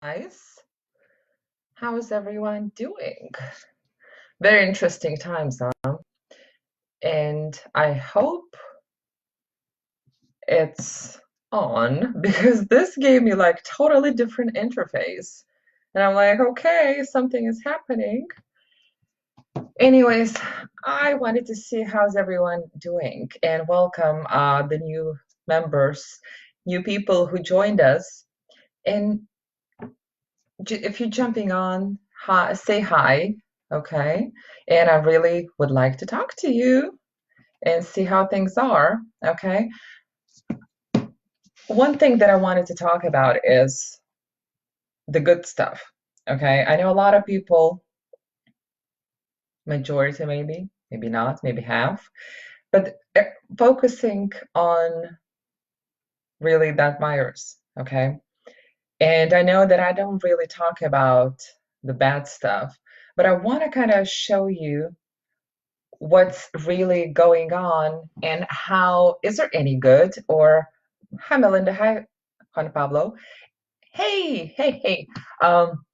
Guys, how is everyone doing? Very interesting times, huh? And I hope it's on because this gave me like totally different interface. And I'm like, okay, something is happening. Anyways, I wanted to see how's everyone doing and welcome the new members, new people who joined us. And if you're jumping on, hi, say hi, okay? And I really would like to talk to you and see how things are, okay? One thing that I wanted to talk about is the good stuff, okay? I know a lot of people, majority maybe, maybe not, maybe half, but focusing on really that virus, okay? And I know that I don't really talk about the bad stuff, but I want to kind of show you what's really going on and how is there any good or hi Melinda, hi Juan Pablo. Hey. Um,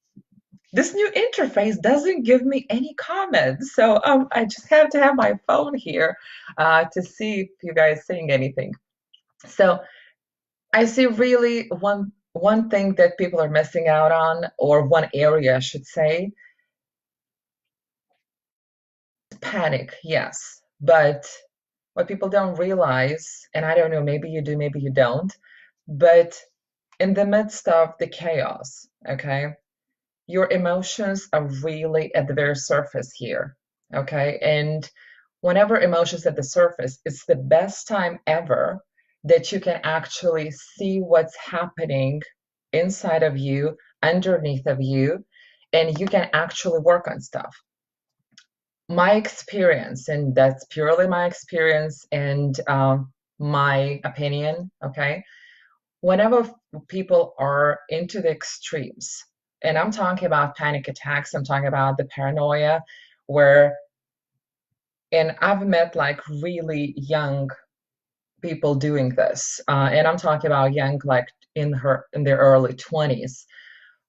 this new interface doesn't give me any comments, so I just have to have my phone here to see if you guys saying anything. So I see really one thing that people are missing out on, or one area I should say, panic, yes, but what people don't realize, and I don't know, maybe you do, maybe you don't, but in the midst of the chaos, okay, your emotions are really at the very surface here, okay? And whenever emotions at the surface, it's the best time ever that you can actually see what's happening inside of you, underneath of you, and you can actually work on stuff. My experience, and that's purely my experience and my opinion, okay? Whenever people are into the extremes, and I'm talking about panic attacks, I'm talking about the paranoia, where, and I've met like really young people doing this, and I'm talking about young, like in their early 20s,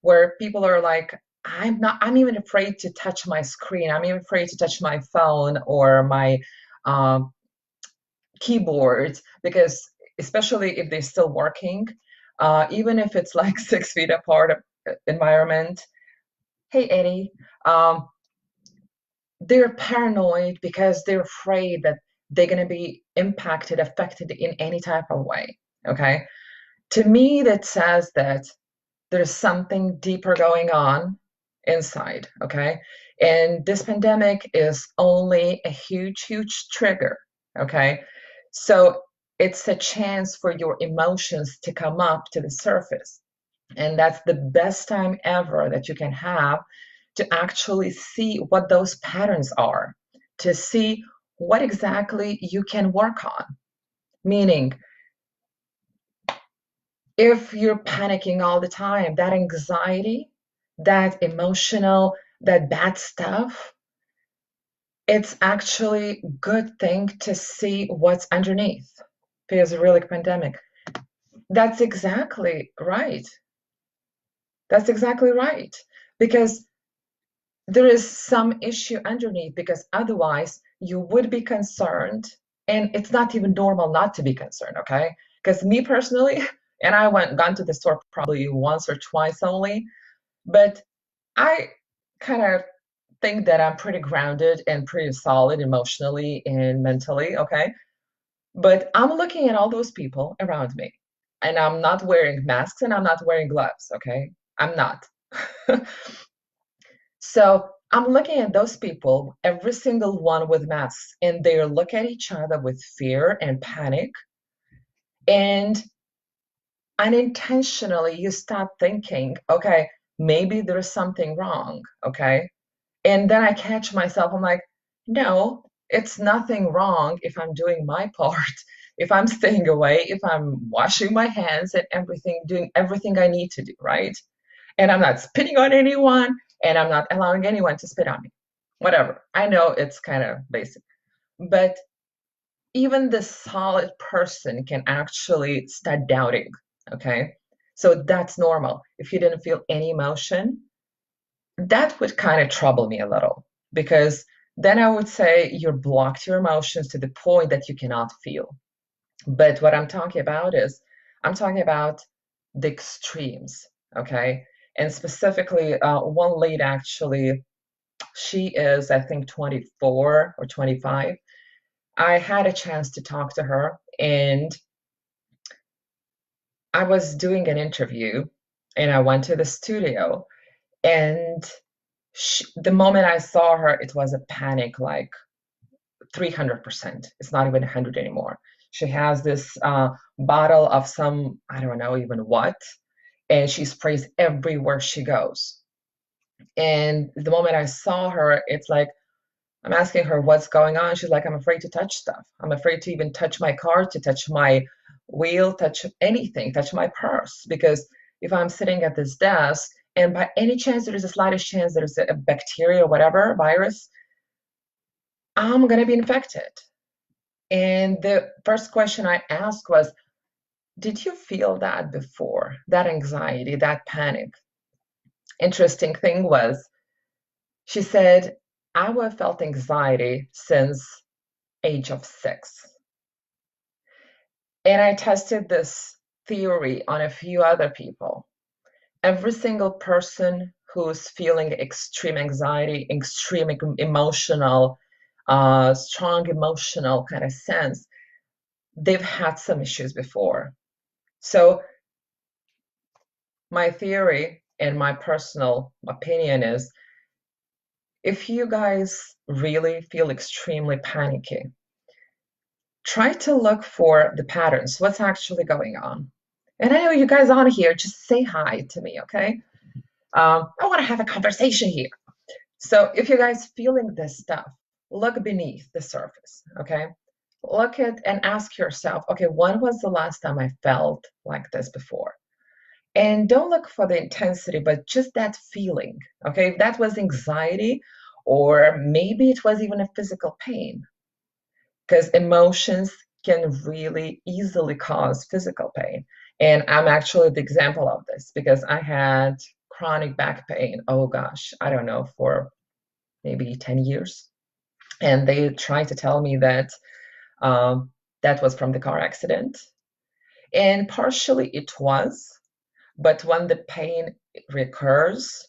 where people are like, I'm even afraid to touch my screen. I'm even afraid to touch my phone or my um, keyboard because, especially if they're still working, even if it's like 6 feet apart environment. Hey, Eddie. Um, they're paranoid because they're afraid that they're going to be impacted, affected in any type of way. Okay. To me, that says that there's something deeper going on inside, okay? And this pandemic is only a huge trigger, okay? So it's a chance for your emotions to come up to the surface. And that's the best time ever that you can have to actually see what those patterns are, to see what exactly you can work on. Meaning, if you're panicking all the time, that anxiety, that emotional, that bad stuff, it's actually a good thing to see what's underneath because of really pandemic. That's exactly right. That's exactly right. Because there is some issue underneath because otherwise you would be concerned and it's not even normal not to be concerned, okay? Because me personally, and I gone to the store probably once or twice only, but I kind of think that I'm pretty grounded and pretty solid emotionally and mentally, okay? But I'm looking at all those people around me and I'm not wearing masks and I'm not wearing gloves, okay? I'm not. So I'm looking at those people, every single one with masks, and they look at each other with fear and panic. And unintentionally, you start thinking, okay, maybe there's something wrong, okay? And then I catch myself, I'm like, no, it's nothing wrong if I'm doing my part, if I'm staying away, if I'm washing my hands and everything, doing everything I need to do, right? And I'm not spitting on anyone and I'm not allowing anyone to spit on me. Whatever. I know it's kind of basic, but even the solid person can actually start doubting, okay? So that's normal. If you didn't feel any emotion, that would kind of trouble me a little because then I would say you're blocked your emotions to the point that you cannot feel. But what I'm talking about is I'm talking about the extremes, okay? And specifically, one lead actually, she is, I think, 24 or 25. I had a chance to talk to her, and I was doing an interview, and I went to the studio, and the moment I saw her, it was a panic, like 300%. It's not even 100 anymore. She has this bottle of some, I don't know even what, and she sprays everywhere she goes. And the moment I saw her, it's like, I'm asking her what's going on. She's like, I'm afraid to touch stuff. I'm afraid to even touch my car, to touch my wheel, touch anything, touch my purse. Because if I'm sitting at this desk and by any chance there is the slightest chance there's a bacteria or whatever, virus, I'm going to be infected. And the first question I asked was, did you feel that before? That anxiety, that panic? Interesting thing was, she said, I have felt anxiety since age of 6. And I tested this theory on a few other people. Every single person who's feeling extreme anxiety, extreme emotional, strong emotional kind of sense, they've had some issues before. So my theory and my personal opinion is if you guys really feel extremely panicky, try to look for the patterns. What's actually going on? And I know you guys on here, just say hi to me, okay? I want to have a conversation here. So if you guys feeling this stuff, look beneath the surface, okay? Look at and ask yourself, okay, when was the last time I felt like this before? And don't look for the intensity, but just that feeling, okay? If that was anxiety, or maybe it was even a physical pain, because emotions can really easily cause physical pain. And I'm actually the example of this because I had chronic back pain. Oh gosh, I don't know, for maybe 10 years. And they tried to tell me that that was from the car accident. And partially it was, but when the pain recurs,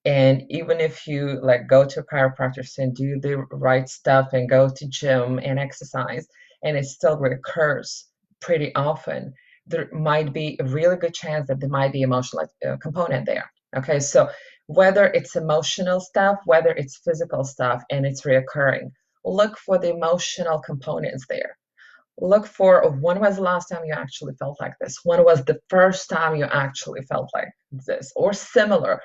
and even if you like go to a chiropractor and do the right stuff and go to gym and exercise, and it still recurs pretty often, there might be a really good chance that there might be emotional component there. Okay, so whether it's emotional stuff, whether it's physical stuff, and it's reoccurring, look for the emotional components there. Look for when was the last time you actually felt like this? When was the first time you actually felt like this or similar?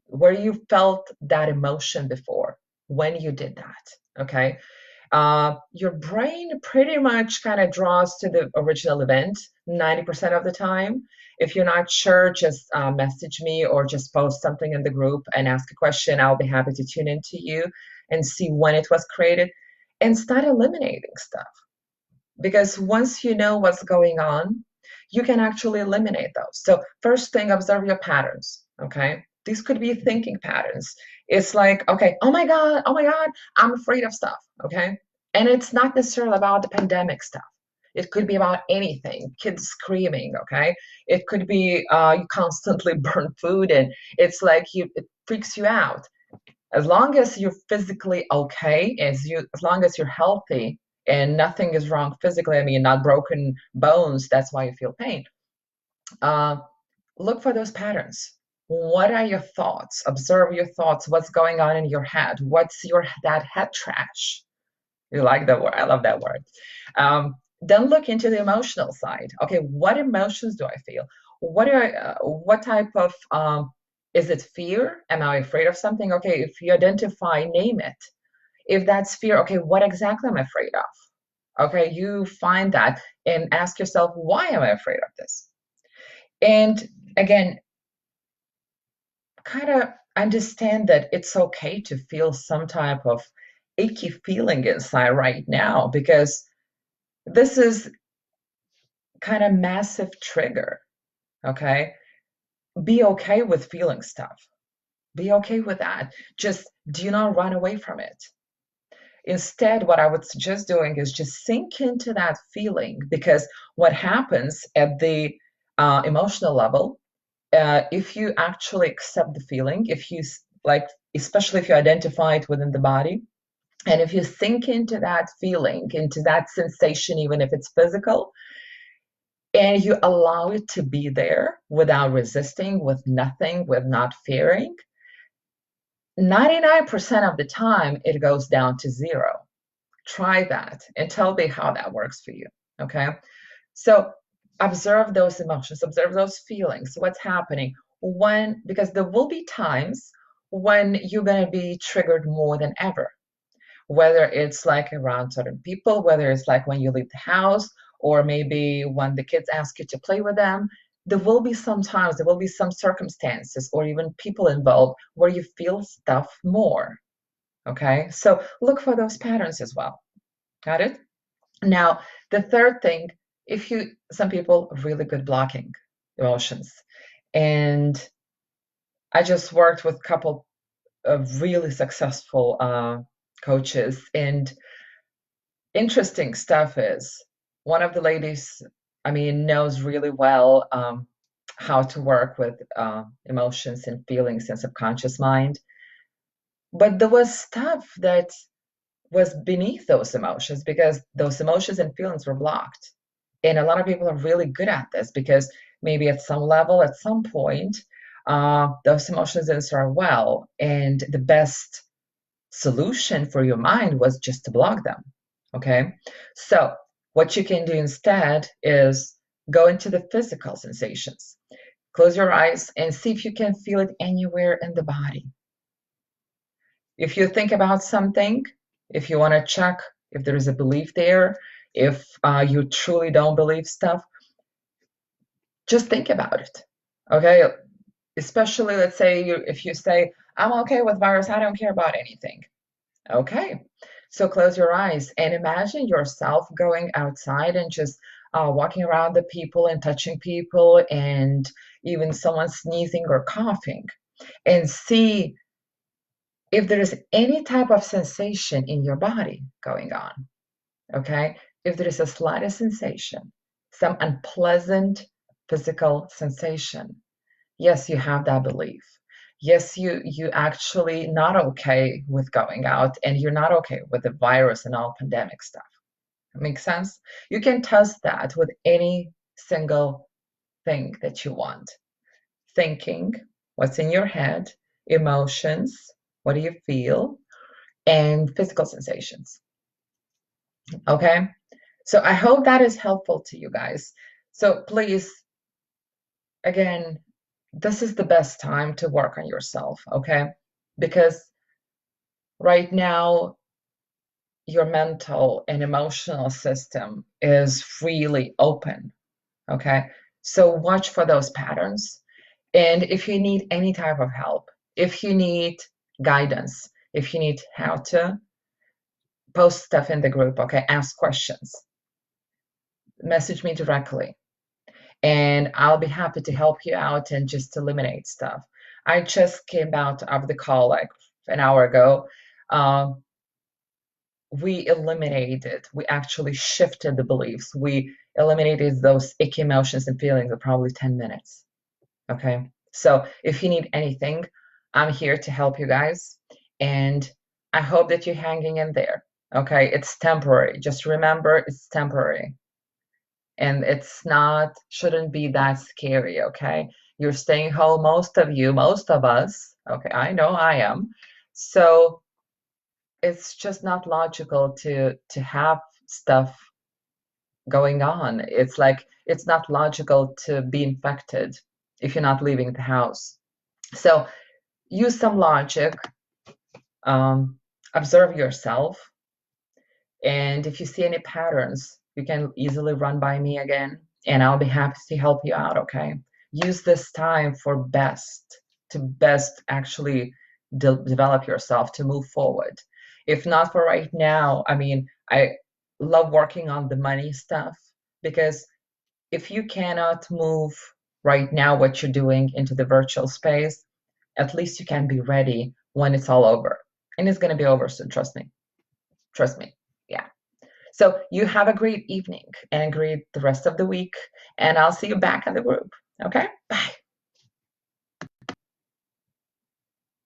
Where you felt that emotion before when you did that, okay? Your brain pretty much kind of draws to the original event 90% of the time. If you're not sure, just message me or just post something in the group and ask a question. I'll be happy to tune into you and see when it was created and start eliminating stuff. Because once you know what's going on, you can actually eliminate those. So first thing, observe your patterns, okay? These could be thinking patterns. It's like, okay, oh my God, I'm afraid of stuff, okay? And it's not necessarily about the pandemic stuff. It could be about anything, kids screaming, okay? It could be you constantly burn food and it's like it freaks you out. As long as you're physically okay, as long as you're healthy and nothing is wrong physically, I mean, not broken bones, that's why you feel pain. Uh, Look for those patterns. What are your thoughts? Observe your thoughts. What's going on in your head? What's that head trash? You like that word? I love that word. Then look into the emotional side. Okay, what emotions do I feel? What type of is it fear? Am I afraid of something? Okay, if you identify, name it. If that's fear, okay, what exactly am I afraid of? Okay, you find that and ask yourself, why am I afraid of this? And again, kind of understand that it's okay to feel some type of achy feeling inside right now because this is kind of massive trigger. Okay? Be okay with feeling stuff. Be okay with that. Just do not run away from it. Instead, what I would suggest doing is just sink into that feeling, because what happens at the emotional level, if you actually accept the feeling, if you like, especially if you identify it within the body, and if you sink into that feeling, into that sensation, even if it's physical, and you allow it to be there without resisting, with nothing, with not fearing, 99% of the time it goes down to zero. Try that and tell me how that works for you. Okay. So observe those emotions, observe those feelings. What's happening when, because there will be times when you're going to be triggered more than ever, whether it's like around certain people, whether it's like when you leave the house, or maybe when the kids ask you to play with them. There will be some times, there will be some circumstances or even people involved where you feel stuff more. Okay. So look for those patterns as well. Got it? Now, the third thing, if you, some people are really good blocking emotions. And I just worked with a couple of really successful coaches. And interesting stuff is one of the ladies, I mean, knows really well how to work with emotions and feelings and subconscious mind. But there was stuff that was beneath those emotions, because those emotions and feelings were blocked. And a lot of people are really good at this because maybe at some level, at some point, those emotions didn't start well. And the best solution for your mind was just to block them. Okay. So, what you can do instead is go into the physical sensations. Close your eyes and see if you can feel it anywhere in the body. If you think about something, if you want to check if there is a belief there, if you truly don't believe stuff, just think about it. Okay. Especially, let's say, if you say, I'm okay with virus, I don't care about anything. Okay. So close your eyes and imagine yourself going outside and just walking around the people and touching people, and even someone sneezing or coughing, and see if there is any type of sensation in your body going on. Okay. If there is a slightest sensation, some unpleasant physical sensation, yes, you have that belief. Yes, you actually not okay with going out, and you're not okay with the virus and all pandemic stuff. Makes sense? You can test that with any single thing that you want. Thinking, what's in your head, emotions, what do you feel, and physical sensations. Okay? So I hope that is helpful to you guys. So please, again, this is the best time to work on yourself, okay? Because right now, your mental and emotional system is freely open, okay? So watch for those patterns. And if you need any type of help, if you need guidance, if you need how to post stuff in the group, okay, ask questions, message me directly, and I'll be happy to help you out and just eliminate stuff. I just came out of the call like an hour ago. Um, we eliminated, we actually shifted the beliefs. We eliminated those icky emotions and feelings in probably 10 minutes. Okay. So if you need anything, I'm here to help you guys. And I hope that you're hanging in there. Okay. It's temporary. Just remember it's temporary. And it's not, shouldn't be that scary. Okay. You're staying home, most of you, most of us. Okay. I know I am. So it's just not logical to have stuff going on. It's like it's not logical to be infected if you're not leaving the house. So use some logic, um, observe yourself, and if you see any patterns, you can easily run by me again, and I'll be happy to help you out. Okay. Use this time for best actually develop yourself to move forward. If not for right now, I mean, I love working on the money stuff, because if you cannot move right now what you're doing into the virtual space, at least you can be ready when it's all over. And it's going to be over, so trust me. Trust me. Yeah. So you have a great evening and a great the rest of the week, and I'll see you back in the group. Okay? Bye.